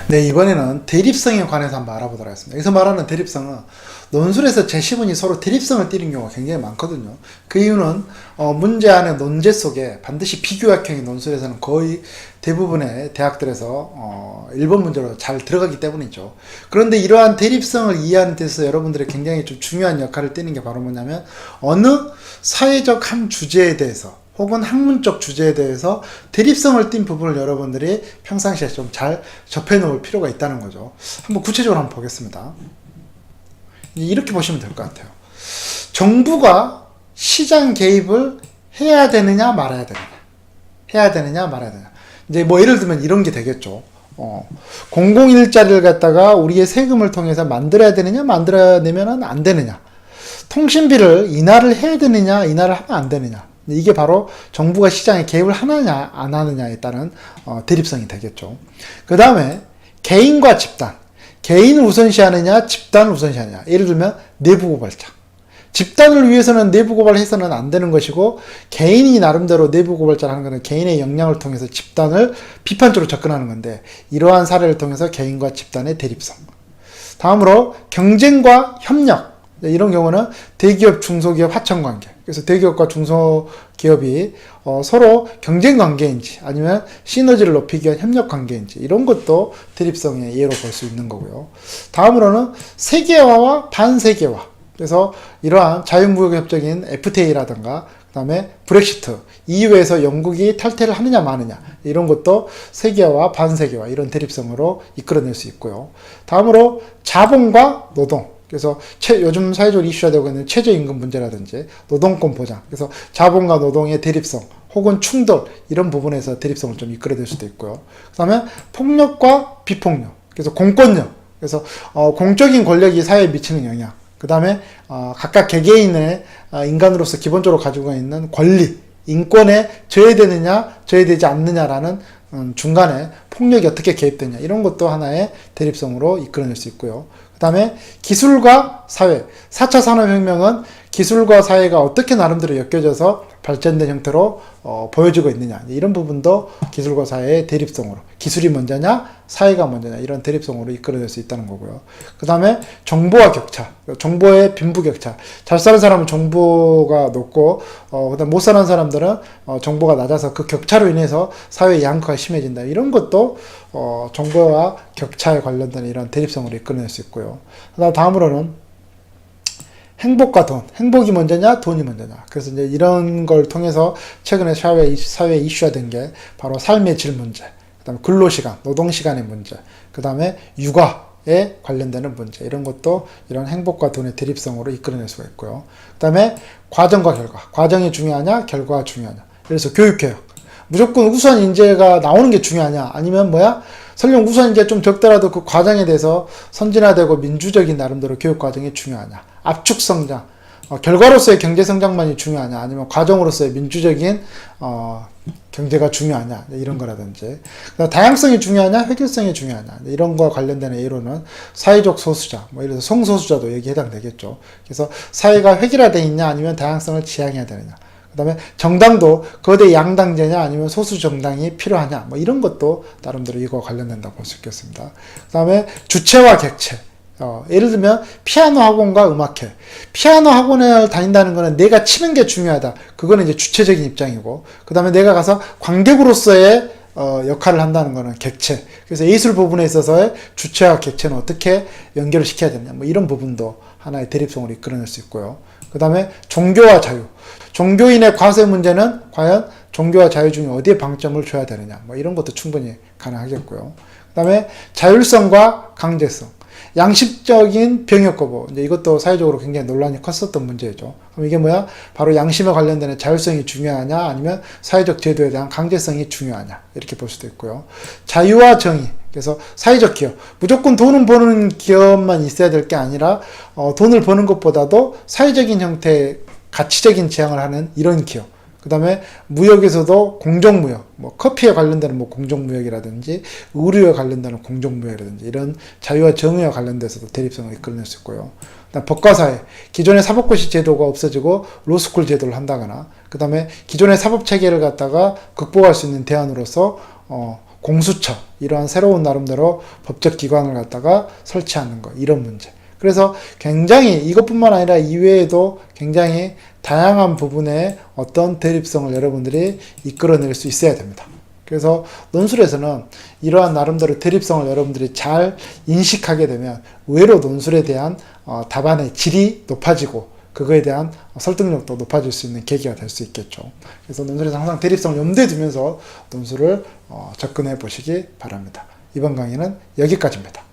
네, 이번에는 대립성에 관해서 한번 알아보도록 하겠습니다. 여기서 말하는 대립성은 논술에서 제시문이 서로 대립성을 띠는 경우가 굉장히 많거든요. 그 이유는 문제 안에 논제 속에 반드시 비교약형의 논술에서는 거의 대부분의 대학들에서 1번 문제로 잘 들어가기 때문이죠. 그런데 이러한 대립성을 이해하는 데 있어서 여러분들의 굉장히 좀 중요한 역할을 띠는 게 바로 뭐냐면 어느 사회적 한 주제에 대해서 혹은 학문적 주제에 대해서 대립성을 띈 부분을 여러분들이 평상시에 좀 잘 접해 놓을 필요가 있다는 거죠. 한번 구체적으로 한번 보겠습니다. 이렇게 보시면 될 것 같아요. 정부가 시장 개입을 해야 되느냐 말아야 되느냐. 해야 되느냐 말아야 되느냐. 이제 뭐 예를 들면 이런 게 되겠죠. 공공일자리를 갖다가 우리의 세금을 통해서 만들어야 되느냐 만들어내면은 안 되느냐. 통신비를 인하를 해야 되느냐 인하를 하면 안 되느냐. 이게 바로 정부가 시장에 개입을 하느냐 안 하느냐에 따른 대립성이 되겠죠. 그 다음에 개인과 집단, 개인을 우선시하느냐 집단을 우선시하느냐. 예를 들면 내부고발자, 집단을 위해서는 내부고발을 해서는 안 되는 것이고 개인이 나름대로 내부고발자를 하는 것은 개인의 역량을 통해서 집단을 비판적으로 접근하는 건데 이러한 사례를 통해서 개인과 집단의 대립성. 다음으로 경쟁과 협력. 이런 경우는 대기업, 중소기업 하청관계. 그래서 대기업과 중소기업이 서로 경쟁관계인지 아니면 시너지를 높이기 위한 협력관계인지 이런 것도 대립성의 예로 볼 수 있는 거고요. 다음으로는 세계화와 반세계화. 그래서 이러한 자유무역협정인 FTA라든가 그 다음에 브렉시트, EU에서 영국이 탈퇴를 하느냐 마느냐 이런 것도 세계화와 반세계화 이런 대립성으로 이끌어낼 수 있고요. 다음으로 자본과 노동. 그래서 요즘 사회적으로 이슈화 되고 있는 최저임금 문제라든지 노동권 보장, 그래서 자본과 노동의 대립성 혹은 충돌 이런 부분에서 대립성을 좀 이끌어낼 수도 있고요. 그 다음에 폭력과 비폭력, 그래서 공권력, 그래서 공적인 권력이 사회에 미치는 영향, 그 다음에 각각 개개인의 인간으로서 기본적으로 가지고 있는 권리, 인권에 저해되느냐 저해되지 않느냐라는 중간에 폭력이 어떻게 개입되냐 이런 것도 하나의 대립성으로 이끌어낼 수 있고요. 그 다음에 기술과 사회, 4차 산업혁명은 기술과 사회가 어떻게 나름대로 엮여져서 발전된 형태로 보여지고 있느냐 이런 부분도 기술과 사회의 대립성으로 기술이 먼저냐 사회가 먼저냐 이런 대립성으로 이끌어낼 수 있다는 거고요. 그 다음에 정보와 격차, 정보의 빈부격차. 잘 사는 사람은 정보가 높고 그다음 못 사는 사람들은 정보가 낮아서 그 격차로 인해서 사회의 양극화가 심해진다 이런 것도 정보와 격차에 관련된 이런 대립성으로 이끌어낼 수 있고요. 다음으로는 행복과 돈, 행복이 먼저냐, 돈이 먼저냐. 그래서 이제 이런 걸 통해서 최근에 사회에 이슈화된 게 바로 삶의 질 문제, 그 다음에 근로시간, 노동시간의 문제, 그 다음에 육아에 관련되는 문제, 이런 것도 이런 행복과 돈의 대립성으로 이끌어낼 수가 있고요. 그 다음에 과정과 결과, 과정이 중요하냐, 결과가 중요하냐. 그래서 교육개혁. 무조건 우수한 인재가 나오는 게 중요하냐, 아니면 설령 우수한 인재 좀 적더라도 그 과정에 대해서 선진화되고 민주적인 나름대로 교육 과정이 중요하냐. 압축 성장, 결과로서의 경제 성장만이 중요하냐, 아니면 과정으로서의 민주적인 경제가 중요하냐 이런 거라든지, 다양성이 중요하냐, 획일성이 중요하냐 이런 거와 관련된 예로는 사회적 소수자, 예를 들어서 성소수자도 여기에 해당되겠죠. 그래서 사회가 획일화되어 있냐, 아니면 다양성을 지향해야 되느냐. 그 다음에 정당도 거대 양당제냐 아니면 소수 정당이 필요하냐 이런 것도 나름대로 이거와 관련된다고 볼 수 있겠습니다. 그 다음에 주체와 객체. 예를 들면 피아노 학원과 음악회. 피아노 학원을 다닌다는 거는 내가 치는 게 중요하다. 그거는 이제 주체적인 입장이고, 그 다음에 내가 가서 관객으로서의 역할을 한다는 거는 객체. 그래서 예술 부분에 있어서의 주체와 객체는 어떻게 연결을 시켜야 되냐 이런 부분도 하나의 대립성으로 이끌어낼 수 있고요. 그 다음에 종교와 자유. 종교인의 과세 문제는 과연 종교와 자유 중에 어디에 방점을 줘야 되느냐 이런 것도 충분히 가능하겠고요. 그 다음에 자율성과 강제성. 양심적인 병역 거부. 이제 이것도 사회적으로 굉장히 논란이 컸었던 문제죠. 그럼 이게 바로 양심에 관련된 자율성이 중요하냐, 아니면 사회적 제도에 대한 강제성이 중요하냐, 이렇게 볼 수도 있고요. 자유와 정의. 그래서 사회적 기업. 무조건 돈을 버는 기업만 있어야 될 게 아니라, 돈을 버는 것보다도 사회적인 형태의 가치적인 지향을 하는 이런 기업. 그 다음에 무역에서도 공정무역, 커피에 관련되는 공정무역이라든지 의류에 관련되는 공정무역이라든지 이런 자유와 정의와 관련돼서도 대립성을 이끌어낼 수 있고요. 그다음 법과 사회, 기존의 사법고시 제도가 없어지고 로스쿨 제도를 한다거나, 그 다음에 기존의 사법체계를 갖다가 극복할 수 있는 대안으로서 공수처, 이러한 새로운 나름대로 법적 기관을 갖다가 설치하는 것, 이런 문제. 그래서 굉장히 이것뿐만 아니라 이외에도 굉장히 다양한 부분의 어떤 대립성을 여러분들이 이끌어낼 수 있어야 됩니다. 그래서 논술에서는 이러한 나름대로 대립성을 여러분들이 잘 인식하게 되면 의외로 논술에 대한 답안의 질이 높아지고 그거에 대한 설득력도 높아질 수 있는 계기가 될 수 있겠죠. 그래서 논술에서 항상 대립성을 염두에 두면서 논술을 접근해 보시기 바랍니다. 이번 강의는 여기까지입니다.